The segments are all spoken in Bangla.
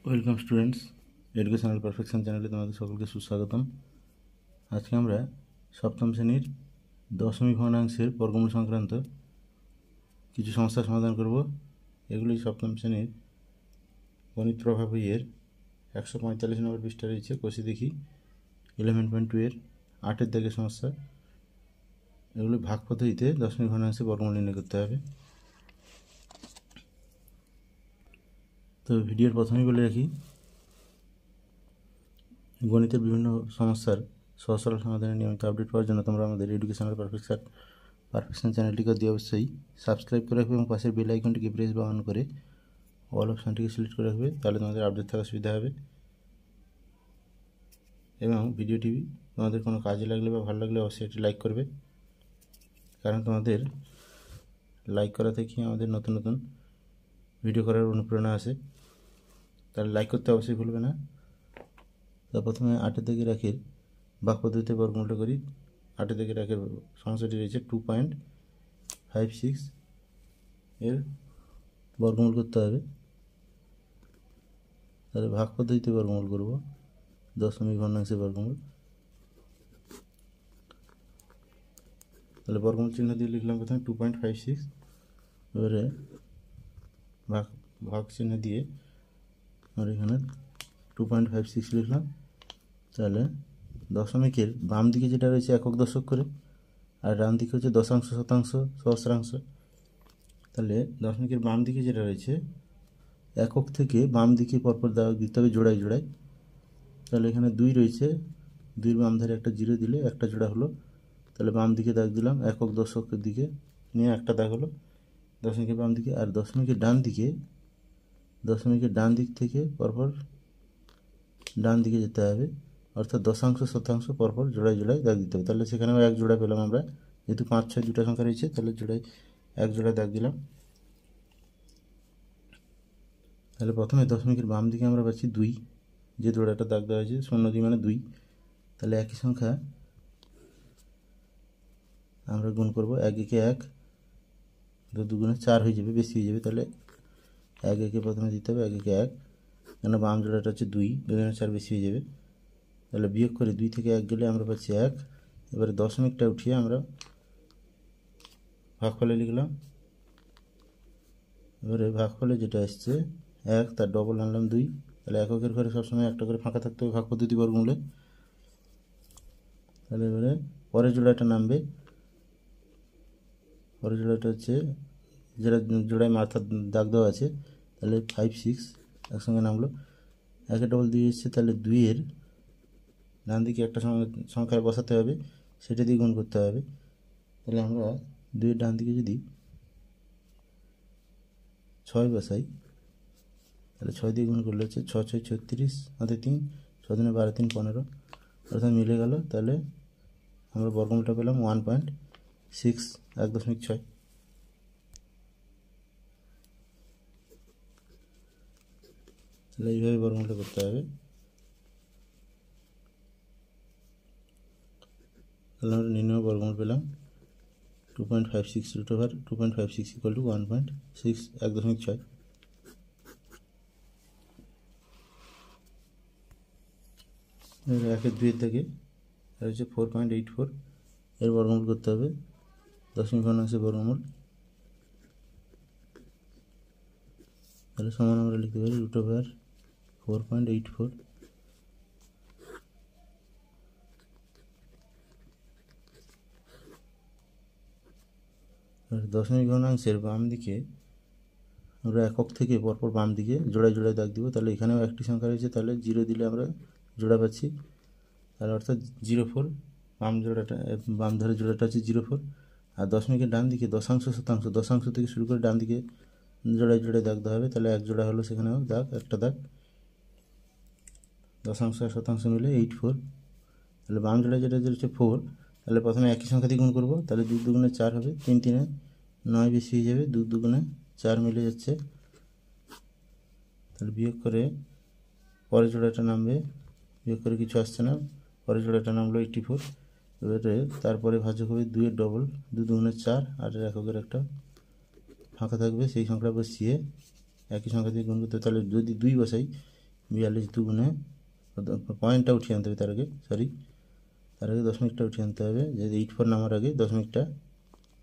ওয়েলকাম স্টুডেন্টস, এডুকেশনাল পারফেকশন চ্যানেলে তোমাদের সকলকে সুস্বাগতম। আজকে আমরা সপ্তম শ্রেণীর দশমিক ভগ্নাংশের বর্গমূল সংক্রান্ত কিছু সমস্যার সমাধান করব। এগুলি সপ্তম শ্রেণীর গণিত প্রভাব বইয়ের 145 নম্বর পৃষ্ঠা রয়েছে। কষে দেখি 11.2 এর 8-এর দাগের সমস্যা। এগুলি ভাগ পদ্ধতিতে দশমিক ভগ্নাংশের বর্গমূল নির্ণয় করতে হবে। তো ভিডিওর প্রথমেই বলে রাখি, গণিতের বিভিন্ন সমস্যার সহজ সরল সমাধানের নিয়মিত আপডেট পাওয়ার জন্য তোমরা আমাদের এডুকেশনাল পারফেকশন চ্যানেলটিকে অতি অবশ্যই সাবস্ক্রাইব করে রাখবে এবং পাশের বেল আইকনটিকে প্রেস বা অন করে অল অপশানটিকে সিলেক্ট করে রাখবে, তাহলে তোমাদের আপডেট থাকার সুবিধা হবে। এবং ভিডিওটি তোমাদের কোনো কাজে লাগলে বা ভালো লাগলে অবশ্যই এটি লাইক করবে, কারণ তোমাদের লাইক করা থেকেই আমাদের নতুন নতুন ভিডিও করার অনুপ্রেরণা আসে। তাহলে লাইক করতে অবশ্যই ভুলবে না। তো প্রথমে 8-এর দাগের একের ভাগ পদ্ধতিতে বর্গমূলটা করি। 8-এর দাগের একের সমস্যাটি রয়েছে 2.56 এর বর্গমূল করতে হবে। তাহলে ভাগ পদ্ধতিতে বর্গমূল করব, দশমিক ভগ্নাংশের বর্গমূল। তাহলে বর্গমূল চিহ্ন দিয়ে লিখলাম প্রথমে 2.56, এবারে ভাগ চিহ্ন দিয়ে আমরা এখানে 2.56 লিখলাম। তাহলে দশমিকের বাম দিকে যেটা রয়েছে একক দশক করে, আর ডান দিকে হচ্ছে দশাংশ, শতাংশ, সহস্রাংশ। তাহলে দশমিকের বাম দিকে যেটা রয়েছে একক থেকে বাম দিকে পরপর দাগ দিতে হবে জোড়ায় জোড়ায়। তাহলে এখানে 2 রয়েছে, 2-এর বাম ধারে একটা 0 দিলে একটা জোড়া হলো। তাহলে বাম দিকে দাগ দিলাম, একক দশকের দিকে নিয়ে একটা দাগ হলো দশমিকের বাম দিকে। আর দশমিকের ডান দিক থেকে পরপর ডান দিকে যেতে হবে, অর্থাৎ দশাংশ শতাংশ পরপর জোড়ায় জোড়ায় দাগ দিতে হবে। তাহলে সেখানেও এক জোড়া পেলাম আমরা, যেহেতু 5, 6 দুটা সংখ্যা রয়েছে, তাহলে জোড়ায় এক জোড়া দাগ দিলাম। তাহলে প্রথমে দশমিকের বাম দিকে আমরা পাচ্ছি 2, যে জোড়াটা দাগ দেওয়া হয়েছে 0 মানে 2। তাহলে একই সংখ্যা আমরা গুণ করব, 1 একে 1, 2 দুগুণে 4 হয়ে যাবে, বেশি হয়ে যাবে। তাহলে 1 একে প্রথমে দিতে হবে, 1 একে 1, কেন বাম জোড়াটা হচ্ছে 2, 2 দুগুণে 4 বেশি হয়ে যাবে। তাহলে বিয়োগ করে 2 থেকে 1 গেলে আমরা পাচ্ছি 1। এবারে দশমিকটা উঠিয়ে আমরা ভাগফলে লিখলাম। এবারে ভাগফলে যেটা আসছে 1, তার ডবল আনলাম 2। তাহলে এককের ঘরে সবসময় একটা করে ফাঁকা থাকতে হবে ভাগ পদ্ধতি বর্গমূলে। তাহলে এবারে পরের জোড়াটা নামবে, পরের জোড়াটা হচ্ছে যেটা জোড়ায় মাথার দাগ দেওয়া আছে। তাহলে 5, 6 একসঙ্গে নামলো, 1-এর ডবল 2 এসছে। তাহলে 2-এর ডান দিকে একটা সংখ্যায় বসাতে হবে, সেটা দিয়ে গুণ করতে হবে। তাহলে আমরা 2-এর ডান দিকে যদি 6 বসাই, তাহলে 6 দিয়ে গুণ করলে হচ্ছে 6, 6, 36, হাতে 3, 6 দিনে 12, 3, 15, অর্থাৎ মিলে গেল। তাহলে আমরা বর্গমূলটা পেলাম 1.6, 1.6। তাহলে এইভাবে বর্গমূলটা করতে হবে। তাহলে আমরা নির্ণয় বর্গমূল পেলাম 2.56 √2.56 = 1.6, 1.6। এবার 1-এর 2-এর থেকে আর হচ্ছে 4.84 এর বর্গমূল করতে হবে, দশমিক ভগ্নাংশের বর্গমূল। তাহলে সমান আমরা লিখতে পারি √4.84। দশমিক ভগ্নাংশের বাম দিকে আমরা একক থেকে পরপর বাম দিকে জোড়ায় জোড়ায় দাগ দিব। তাহলে এখানেও একটি সংখ্যা রয়েছে, তাহলে 0 দিলে আমরা জোড়া পাচ্ছি, তাহলে অর্থাৎ 04, বাম ধারে জোড়াটা হচ্ছে 04। আর দশমিকের ডান দিকে দশাংশ শতাংশ, দশাংশ থেকে শুরু করে ডান দিকে জোড়ায় জোড়ায় দাগ দেওয়া হবে। তাহলে এক জোড়া হলো, সেখানেও দাগ, একটা দাগ, দশাংশ আর শতাংশ মিলে 84। তাহলে বাম জোড়ায় যেটা হচ্ছে 4, তাহলে প্রথমে একই সংখ্যা দিয়ে গুণ করবো। তাহলে 2 দুগুণে 4 হবে, 3 3-এ 9 বেশি হয়ে যাবে, 2 দুগুণে 4 মিলে যাচ্ছে। তাহলে বিয়োগ করে পরের জোড়াটা নামবে, বিয়োগ করে কিছু আসছে না, পরের জোড়াটা নামলো 84। এবারে তারপরে ভাজক হবে 2-এর ডবল, 2 দুগুণে 4, আর এককের একটা ফাঁকা থাকবে, সেই সংখ্যা বসিয়ে একই সংখ্যা দিয়ে গুণ করতে। তাহলে যদি 2 বসাই, 42 দুগুণে পয়েন্টটা উঠিয়ে আনতে হবে, তার আগে দশমিকটা উঠিয়ে আনতে হবে, যে 84 নামার আগে দশমিকটা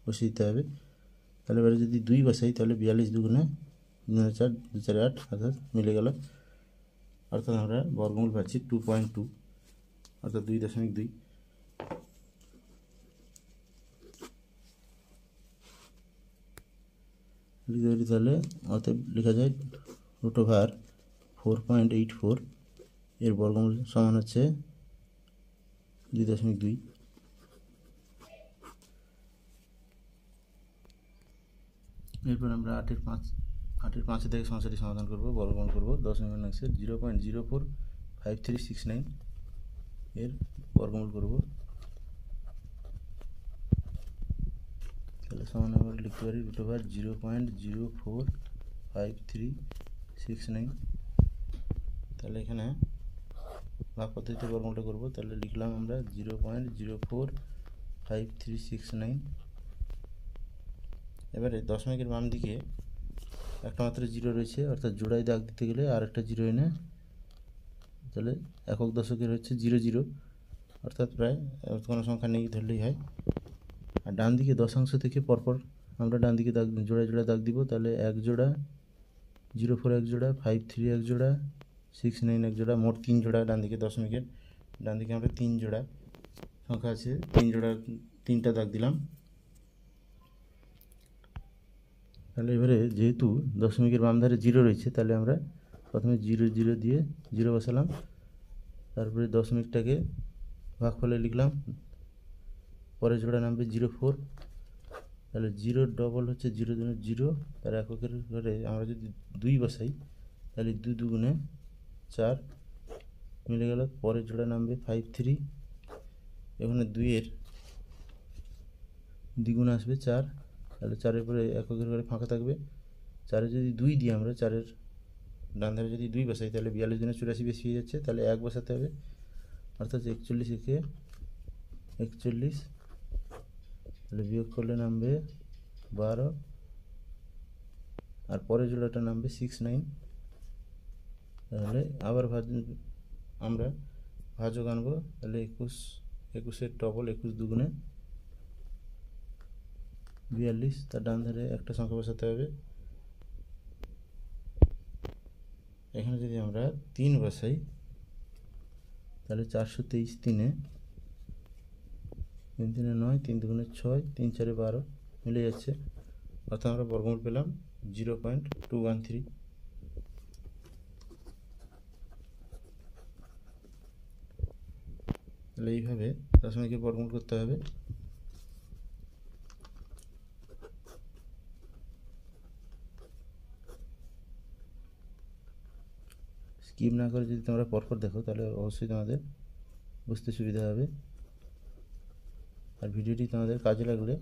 বসিয়ে দিতে হবে। তাহলে এবারে যদি 2 বসাই তাহলে 42 দুগুণে 4 2 4 8, অর্থাৎ মিলে গেল। অর্থাৎ আমরা বর্গমূল পাচ্ছি 2.2, অর্থাৎ 2.2। লিখতে পারি তাহলে, অতএব লেখা যায় √4.84 এর বর্গমূল সমান হচ্ছে 2.2। এরপর আমরা 8-এর 5 থেকে সমস্যাটি সমাধান করব, বর্গমূল করব। 10 নম্বর অংশের 0.045369 এর বর্গমূল করব। তাহলে সমান আমরা লিখতে পারি √0.045369। তাহলে এখানে ভাগ পদ্ধতিতে বর্গমূলটা করব। তাহলে লিখলাম আমরা 0.045369। এবারে দশমিকের বাম দিকে একটা মাত্র জিরো রয়েছে, অর্থাৎ জোড়ায় দাগ দিতে গেলে আর একটা জিরো এনে তাহলে একক দশকের হচ্ছে 00, অর্থাৎ প্রায় কোনো সংখ্যা নেই ধরলেই হয়। আর ডান দিকে দশাংশ থেকে পরপর আমরা ডান দিকে দাগ জোড়ায় দাগ দিব। তাহলে 1 জোড়া, 04 1 জোড়া, 53 1 জোড়া, 69 1 জোড়া, মোট 3 জোড়া ডান দিকে দশমিকের ডান দিকে আমরা 3 জোড়া সংখ্যা আছে, 3 জোড়া 3টা দাগ দিলাম। তাহলে এবারে যেহেতু দশমিকের বাম ধারে 0 রয়েছে, তাহলে আমরা প্রথমে 0 0 দিয়ে 0 বসালাম, তারপরে দশমিকটাকে ভাগফলে লিখলাম, পরে জোড়া নামবে 04। তাহলে 0 ডবল হচ্ছে 0 দুগুণে 0, তার এককের ঘরে আমরা যদি 2 বসাই তাহলে 2 দুগুণে 4 মিলে গেল। পরে জোড়া নামবে 53, এখানে 2-এর দ্বিগুণ আসবে 4, তাহলে 4-এর পরে এককের ঘরে ফাঁকা থাকবে। 4-এ যদি 2 দিই আমরা, 4-এর ডান ধারে যদি 2 বসাই তাহলে 42 দুগুণে 84 বেশি হয়ে যাচ্ছে, তাহলে 1 বসাতে হবে, অর্থাৎ 41 একে 41। তাহলে বিয়োগ করলে নামবে 12, আর পরের জোড়াটা নামবে 69। তাহলে আবার আমরা ভাজক আনবো, তাহলে 21-এর ডবল 21 দুগুণে 42, তার ডান ধারে একটা সংখ্যা বসাতে হবে। এখানে যদি আমরা 3 বসাই তাহলে 423 3-এ 3 3-এ 9, 3 দুগুণে 6, 3 4-এ 12 মিলে যাচ্ছে, অর্থাৎ আমরা বর্গমূল পেলাম 0.213। তাহলে এইভাবে দশমিকের বর্গমূল করতে হবে। স্কিপ না করে যদি তোমরা পরপর দেখো তাহলে অবশ্যই তোমাদের বুঝতে সুবিধা হবে। আর ভিডিওটি তোমাদের কাজে লাগলে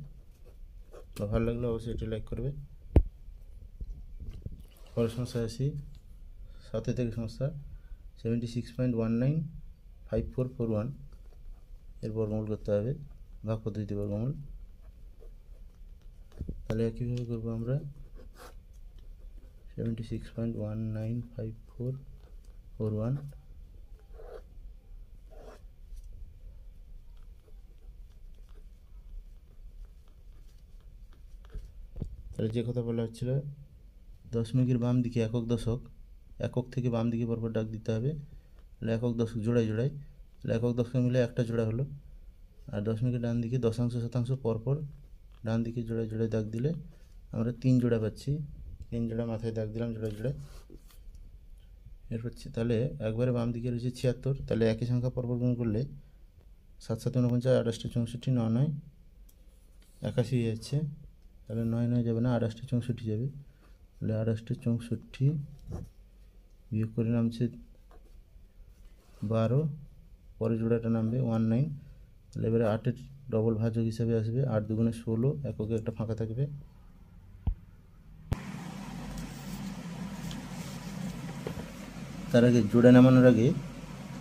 বা ভালো লাগলে অবশ্যই এটি লাইক করবে। পরের সমস্যা আসি, 7 থেকে সমস্যা 76.195441 এর বর্গমূল করতে হবে, ভাগ পদ্ধতিতে বর্গমূল। তাহলে কীভাবে করবো আমরা, 76.195441 তাহলে যে কথা বলা হচ্ছিল, দশমিকের বাম দিকে একক দশক, একক থেকে বাম দিকে পরপর ডাক দিতে হবে। তাহলে একক দশক জোড়ায় তাহলে একক দশক মিলে একটা জোড়া হলো, আর দশমিকের ডান দিকে দশাংশ শতাংশ পরপর ডান দিকে জোড়ায় দাগ দিলে আমরা 3 জোড়া পাচ্ছি। 3 জোড়া মাথায় দাগ দিলাম জোড়ায়। এরপর তাহলে একবারে বাম দিকে রয়েছে 76, তাহলে একই সংখ্যা পরপর গুণ করলে 7 7 49, 28 64, 9 9 81 হয়ে যাচ্ছে। তাহলে 9 9 যাবে না, 28 64 যাবে। তাহলে 28 64 বিয়োগ করে নামছে 12, পরে জোড়াটা নামবে 19। তাহলে এবারে 8-এর ডবল ভাজক হিসাবে আসবে, 8 দুগুণে 16, এককে একটা ফাঁকা থাকবে। তার আগে জোড়া নামানোর আগে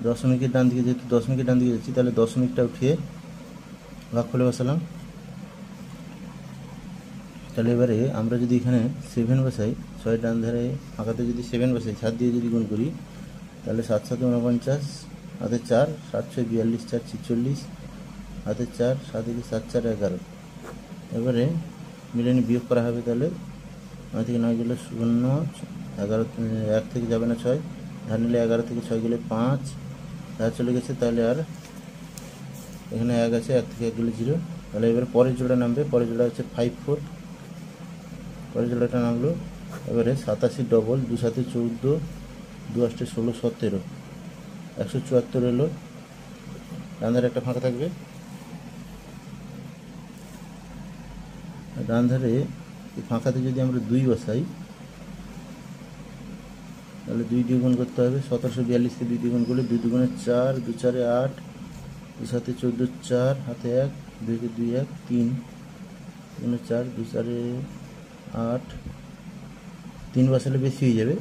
দশমিকের ডান দিকে, যেহেতু দশমিকের ডান দিকে যাচ্ছি, তাহলে দশমিকটা উঠিয়ে ভাগফলে বসালাম। তাহলে এবারে আমরা যদি এখানে 7 বসাই, 6 ডান ধারে ফাঁকাতে যদি 7 বসাই, 7 দিয়ে যদি গুণ করি তাহলে 7 7 49 হাতে 4, 7 6 42, 4 46 হাতে 4, 7 1 7 4 11। এবারে মিলে নিয়ে বিয়োগ করা হবে। তাহলে 9 থেকে 9 গেলে 0, 11 1 থেকে যাবে না 6, ধার নিলে 11 থেকে 6 গেলে 5, ধার চলে গেছে। তাহলে আর এখানে 1 আছে, 1 থেকে 1 গেলে 0। তাহলে এবারে পরের জোড়া নামবে, পরের জোড়া হচ্ছে 5 4, পরের জোড়াটা নামলো। এবারে 87 ডবল, 2 7 14, 2 8 16 17, 174 এলো। ডান ধারে একটা ফাঁকা থাকবে, ডান ধারে এই ফাঁকাতে যদি আমরা 2 বসাই তাহলে 2 দিয়ে গুণ করতে হবে। 1742 কে 2 দিয়ে গুণ করলে 2 দুগুণে 4, 2 4 8, 2 7 14, 4 হাতে 1, 2 কে 2 1 3, 2 4, 2 4 8, 3 বসালে বেশি হয়ে যাবে।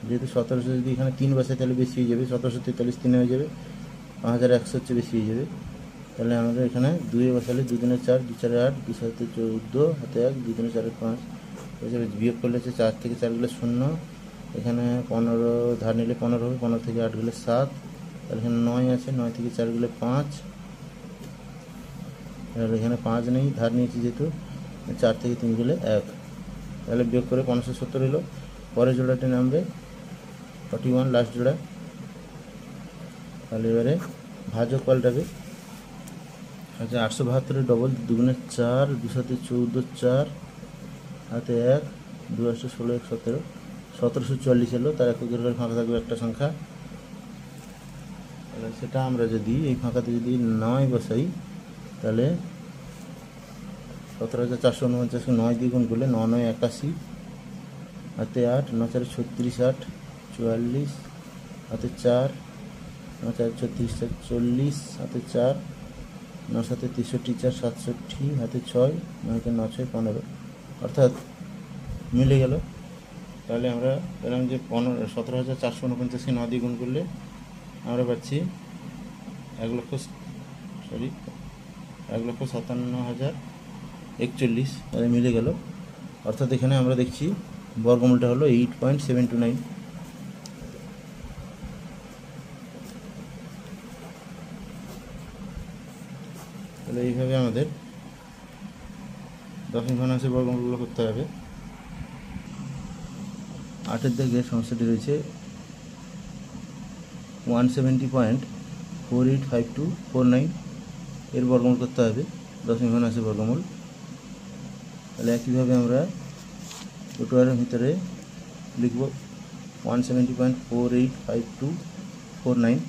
যেহেতু 1700 যদি এখানে 3 বসাই তাহলে বেশি হয়ে যাবে, 1743 3 হয়ে যাবে, 5100 হচ্ছে বেশি হয়ে যাবে। তাহলে আমরা এখানে 2 বসালে 2 2 4, 2 4 8, 2 7 14 হাতে 1, 2 2 4 5 হয়ে যাবে। বিয়োগ করলে হচ্ছে 4 থেকে 4 গেলে 0, এখানে 15 ধার নিলে 15 হবে, 15 থেকে 8 গেলে 7, তাহলে এখানে 9 আছে, 9 থেকে 4 গেলে 5, তাহলে এখানে 5 নেই, ধার নিয়েছি যেহেতু, 4 থেকে 3 গেলে 1, তাহলে বিয়োগ করে 570 হলো। পরের জোড়াটা নামবে 41, লাস্ট জোড়া। তাহলে এবারে ভাজক পাল্টাবে, আচ্ছা 872 ডবল, 2 দুগুণে 4, 2 7 14, 4 হাতে 1, 2 8 16 1 17, 1744 এলো। তার এককের ঘরে ফাঁকা থাকবে একটা সংখ্যা। তাহলে সেটা আমরা যদি এই ফাঁকাতে যদি 9 বসাই তাহলে 17449 9 দিয়ে গুণ করলে 9 9 81 হাতে 8, 9 4 36 8 44 হাতে 4, 9 4 36 4 40 হাতে 4, 9 7 63 4 67 হাতে 6, 9 9 6 15, অর্থাৎ মিলে গেল। তাহলে আমরা পেলাম যে 17,449কে 9 দিয়ে গুণ করলে আমরা পাচ্ছি 1,57,041। তাহলে মিলে গেল। অর্থাৎ এখানে আমরা দেখছি বর্গমূলটা হলো 8.729। তাহলে এইভাবে আমাদের দশমিক ভগ্নাংশের বর্গমূলগুলো করতে হবে। 8 দিকে সমস্যাটি রয়েছে 170.485249 এর বর্গমূল করতে হবে, দশমিক ভগ্নাংশের বর্গমূল। তাহলে একইভাবে আমরা টোটালের ভিতরে লিখব 170.485249।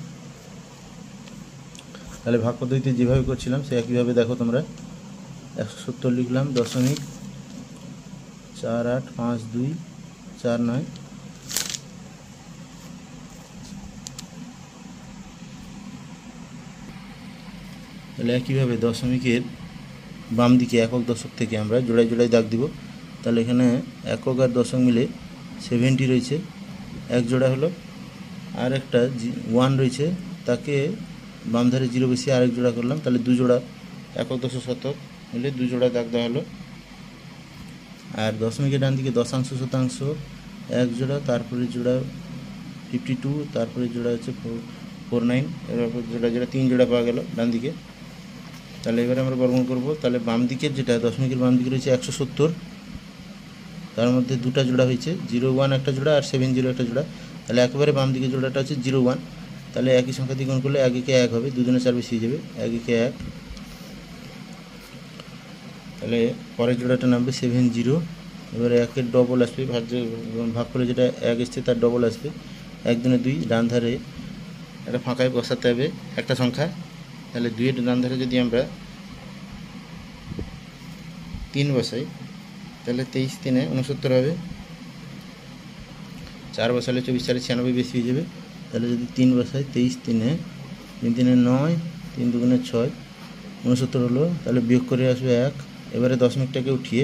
তাহলে ভাগ পদ্ধতিতে যেভাবে করছিলাম সে একইভাবে দেখো তোমরা। 170 লিখলাম, দশমিক 485249। তাহলে একইভাবে দশমিকের বাম দিকে একক দশক থেকে আমরা জোড়ায় জোড়ায় দাগ দিব। তাহলে এখানে একক আর দশক মিলে 70 রয়েছে, এক জোড়া হলো। আর একটা 1 রয়েছে, তাকে বাম ধারে 0 বেশি আরেক জোড়া করলাম, তাহলে 2 জোড়া একক দশক শতক মিলে 2 জোড়া দাগ দেওয়া হলো। আর দশমিকের ডান দিকে দশাংশ শতাংশ এক জোড়া, তারপরে জোড়া 52, তারপরে জোড়া হচ্ছে 49, এরপর জোড়া জোড়া 3 জোড়া পাওয়া গেল ডান দিকে। তাহলে এবারে আমরা বর্গমূল করব। তাহলে বাম দিকের যেটা দশমিকের বাম দিকে রয়েছে 170, তার মধ্যে দুটা জোড়া হয়েছে, 01 একটা জোড়া আর 70 একটা জোড়া। তাহলে একেবারে বাম দিকের জোড়াটা হচ্ছে 01। তাহলে একই সংখ্যা দিয়ে গুণ করলে 1 একে 1 হবে, 2 দুগুণে 4 বেশি হয়ে যাবে, 1 একে 1। তাহলে পরের জোড়াটা নামবে 70। এবারে 1-এর ডবল আসবে, ভাগ করে যেটা 1 এসছে তার ডবল আসবে, 1 দুনে 2। ডান ধারে একটা ফাঁকায় বসাতে হবে একটা সংখ্যা। তাহলে 2-এর ডান ধারে যদি আমরা 3 বসাই তাহলে 23 3 69 হবে, 4 বসালে 24 4 96 বেশি হয়ে যাবে। তাহলে যদি 3 বসাই 23 3 3 3 9, 3 দুগুণে 6 69 হলো। তাহলে বিয়োগ করে আসবে 1। এবারে দশমিকটাকে উঠিয়ে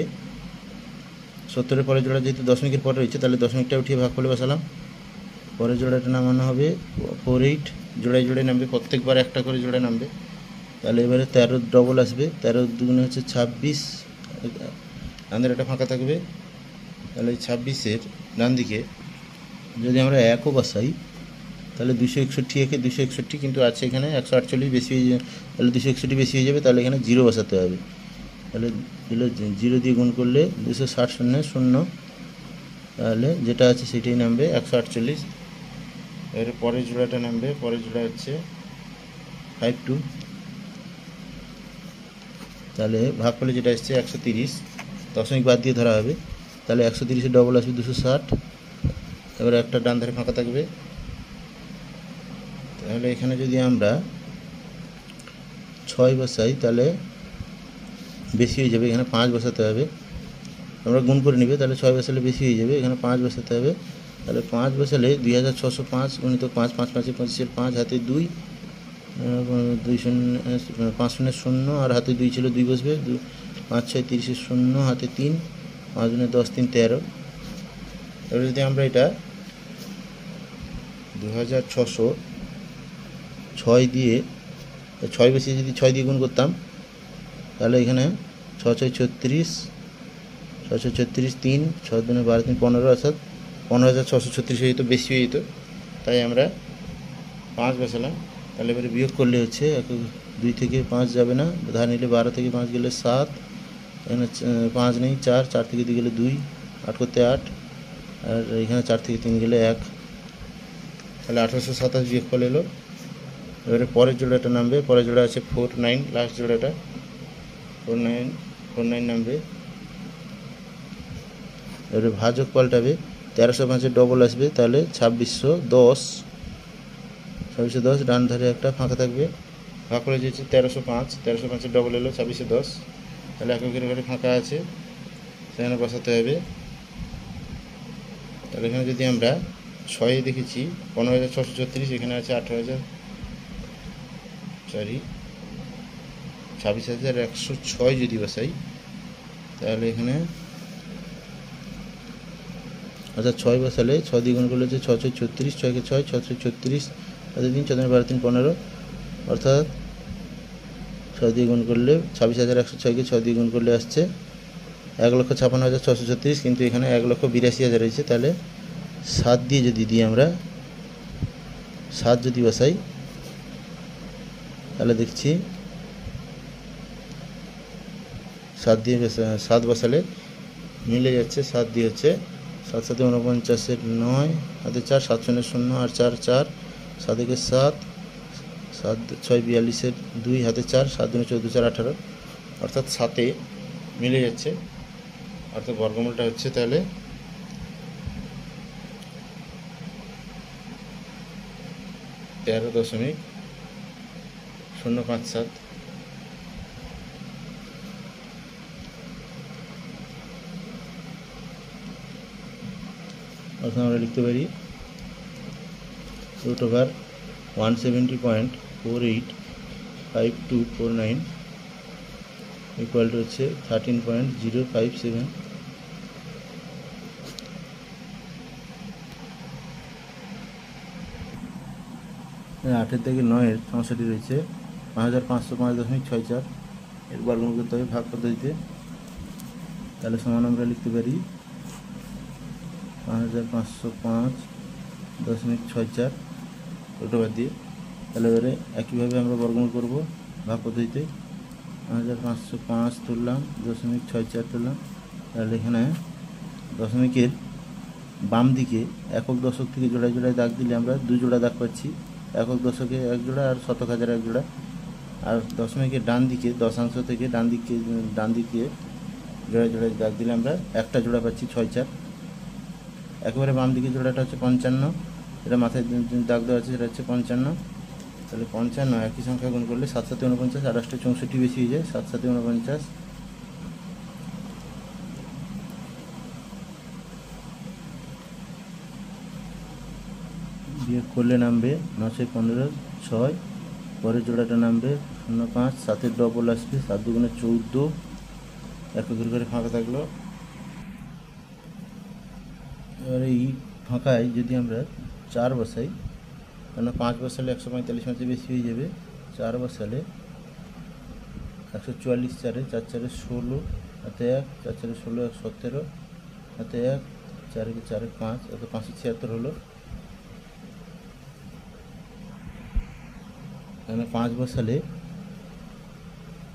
70-এর পরের জোড়া যেহেতু দশমিকের পরে রয়েছে তাহলে দশমিকটা উঠিয়ে ভাগ করে বসালাম। পরের জোড়াটা নামানো হবে 48, জোড়ায় জোড়ায় নামবে, প্রত্যেকবার একটা করে জোড়া নামবে। তাহলে এবারে 13 ডবল আসবে, 13 দুগুণে হচ্ছে 26, আমাদের একটা ফাঁকা থাকবে। তাহলে এই 26-এর ডান দিকে যদি আমরা 1ও বসাই তাহলে 261 একে 261 কিন্তু আছে এখানে 148 বেশি হয়ে যাবে, তাহলে 261 বেশি হয়ে যাবে, তাহলে এখানে 0 বসাতে হবে। তাহলে 0 দিয়ে গুণ করলে 260 শূন্য 0, তাহলে যেটা আছে সেটাই নামবে 148। এবারে পরের জোড়াটা নামবে, পরের জোড়া হচ্ছে 52, তাহলে ভাগ করলে যেটা আসছে 130, দশমিক বাদ দিয়ে ধরা হবে, তাহলে 130-এর ডবল আসবে 260। এবারে একটা ডান ধারে ফাঁকা থাকবে, তাহলে এখানে যদি আমরা 6 বসাই তাহলে বেশি হয়ে যাবে, এখানে 5 বসাতে হবে, আমরা গুণ করে নিবে, তাহলে 6 বসালে বেশি হয়ে যাবে, এখানে 5 বসাতে হবে। তাহলে 5 বসালে 2605 গুণিত 5, 5 5 25, 5 হাতে 2, 2 0 5 0 0 আর হাতে 2 ছিল 2 বসবে, 5 6 30 0 হাতে 3, 5 10 3 13। এবার যদি আমরা এটা 2606 দিয়ে 6 বসিয়ে যদি 6 দিয়ে গুণ করতাম, তাহলে এখানে 6 6 36, 6 6 36 3, 6 2 12 3 15, অর্থাৎ 15636 হয়ে যেত, বেশি হয়ে যেত, তাই আমরা 5 বসালাম। তাহলে এবারে বিয়োগ করলে হচ্ছে 2 থেকে 5 যাবে না, ধার নিলে 12 থেকে 5 গেলে 7, এখানে 5 নেই 4, 4 থেকে 2 গেলে 2, 8 করতে 8, আর এখানে 4 থেকে 3 গেলে 1, তাহলে 1827 বিয়োগ ফল এলো। এবারে পরের জোড়াটা নামবে, পরের জোড়া আছে 49, লাস্ট জোড়াটা 49 নামবে। এবারে ভাজক পাল্টাবে, 1305-এর ডবল আসবে, তাহলে 2610, ডান ধারে একটা ফাঁকা থাকবে, ভাগ করে দিয়েছে 1305-এর ডবল এলো 2610, তাহলে এককের ঘরে ফাঁকা আছে, সেখানে বসাতে হবে। তাহলে এখানে যদি আমরা 6 দেখেছি 15636, এখানে আছে 26,106 যদি বসাই, তাহলে এখানে অর্থাৎ 6 বসালে 6 দিয়ে গুণ করলে হচ্ছে 6 6 36, 6 কে 6, 6 6 36 হাতে 3, 14 12 3 15, অর্থাৎ 6 দিয়ে গুণ করলে 26,106কে 6 দিয়ে গুণ করলে আসছে 1,56,636, কিন্তু এখানে 1,82,000 রয়েছে, তাহলে 7 দিয়ে যদি দিই আমরা, 7 যদি বসাই, তাহলে দেখছি 7 বসালে মিলে যাচ্ছে, 7 দিয়ে হচ্ছে 7 7 49-এর 9 হাতে 4, 7 0 0 আর 4 4, 7 1 7, 7 6 42-এর 2 হাতে 4, 7 2 14 4 18, অর্থাৎ 7-এ মিলে যাচ্ছে, অর্থাৎ বর্গমূলটা হচ্ছে তাহলে 13.057। অর্থাৎ আমরা লিখতে পারি √170.485249 ইকুয়াল টু হচ্ছে 13.057। 8-এর থেকে 9-এর সমস্যাটি রয়েছে 5505.64, এর বর্গমূল করতে হবে ভাগ পদ্ধতিতে, তাহলে সমান আমরা লিখতে পারি 5505.64 ওটা বাদ দিয়ে। তাহলে এবারে একইভাবে আমরা বর্গমূল করব ভাগ পদ্ধতিতে, 5505 তুললাম, 0.64 তুললাম, তাহলে এখানে দশমিকের বাম দিকে একক দশক থেকে জোড়ায় জোড়ায় দাগ দিলে আমরা 2 জোড়া দাগ পাচ্ছি, একক দশকে 1 জোড়া আর শতক হাজার 1 জোড়া, আর দশমিকের ডান দিকে দশাংশ থেকে ডান দিকে জোড়ায় জোড়ায় দাগ দিলে আমরা একটা জোড়া পাচ্ছি 6 4। একেবারে বাম দিকে জোড়াটা হচ্ছে 55, এটা মাথায় দাগ দেওয়া আছে, সেটা হচ্ছে 55, তাহলে 55 একই সংখ্যা গুণ করলে 7 7 49, 28 64 বেশি হয়ে যায়, 7 7 49 বিয়োগ করলে নামবে 9 15 6, পরের জোড়াটা নামবে 05, 7-এর ডবল আসবে, 7 2 14, এককের ঘরে ফাঁকা থাকলো। এবার এই ফাঁকায় যদি আমরা 4 বসাই, কেন 5 বসালে 145 বেশি হয়ে যাবে, 4 বসালে 144 4 4 4 16 হাতে 1, 4 4 16 1 17 হাতে 1, 4 4 5, অত 576 হলো। এখানে 5 বসালে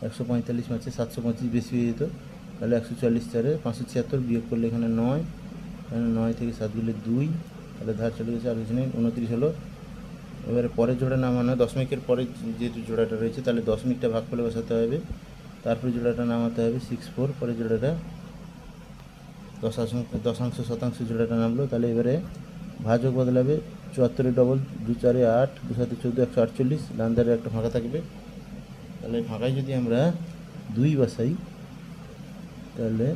145 মারছে 725 বেশি হয়ে যেত, তাহলে 144 চারে 576 বিয়োগ করলে এখানে 9, এখানে 9 থেকে 7 গেলে 2, তাহলে ধার চলে গেছে আর কিছু নেই, 29 হলো। এবারে পরের জোড়া নামানো, দশমিকের পরে যেহেতু জোড়াটা রয়েছে তাহলে দশমিকটা ভাগ করে বসাতে হবে, তারপরে জোড়াটা নামাতে হবে 64, পরে জোড়াটা দশাংশ শতাংশ জোড়াটা নামলো। তাহলে এবারে ভাজক বদলাবে, 74 ডবল 2 4 8, 2 7 14, 148, ডান ধারে একটা ফাঁকা থাকবে। তাহলে ফাঁকায় যদি আমরা 2 বসাই, তাহলে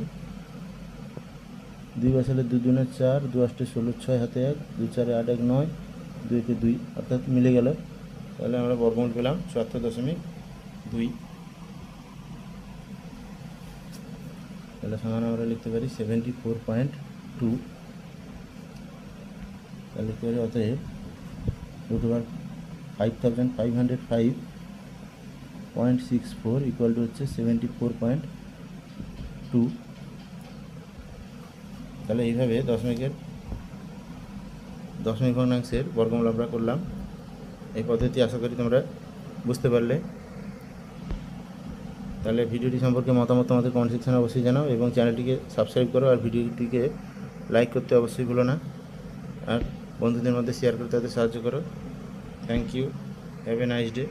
2 বসালে 2 2 4, 2 8 16, 6 হাতে 1, 2 4 8 1 9, 2 কে 2, অর্থাৎ মিলে গেল। তাহলে আমরা বর্গমূল পেলাম 74.2। তাহলে সমান আমরা লিখতে পারি 74.2। তাহলে লিখতে পারি অতএব √5505.64 ইকুয়াল টু হচ্ছে 74.2। তাহলে এইভাবে দশমিক ভগ্নাংশের বর্গমূল আমরা করলাম। এই পদ্ধতি আশা করি তোমরা বুঝতে পারলে। তাহলে ভিডিওটি সম্পর্কে মতামত আমাদের কমেন্ট সেকশনে অবশ্যই জানাও এবং চ্যানেলটিকে সাবস্ক্রাইব করো আর ভিডিওটিকে লাইক করতে অবশ্যই ভুলো না, আর বন্ধুদের মধ্যে শেয়ার করতে তাদের সাহায্য করো। Thank you, have a nice day.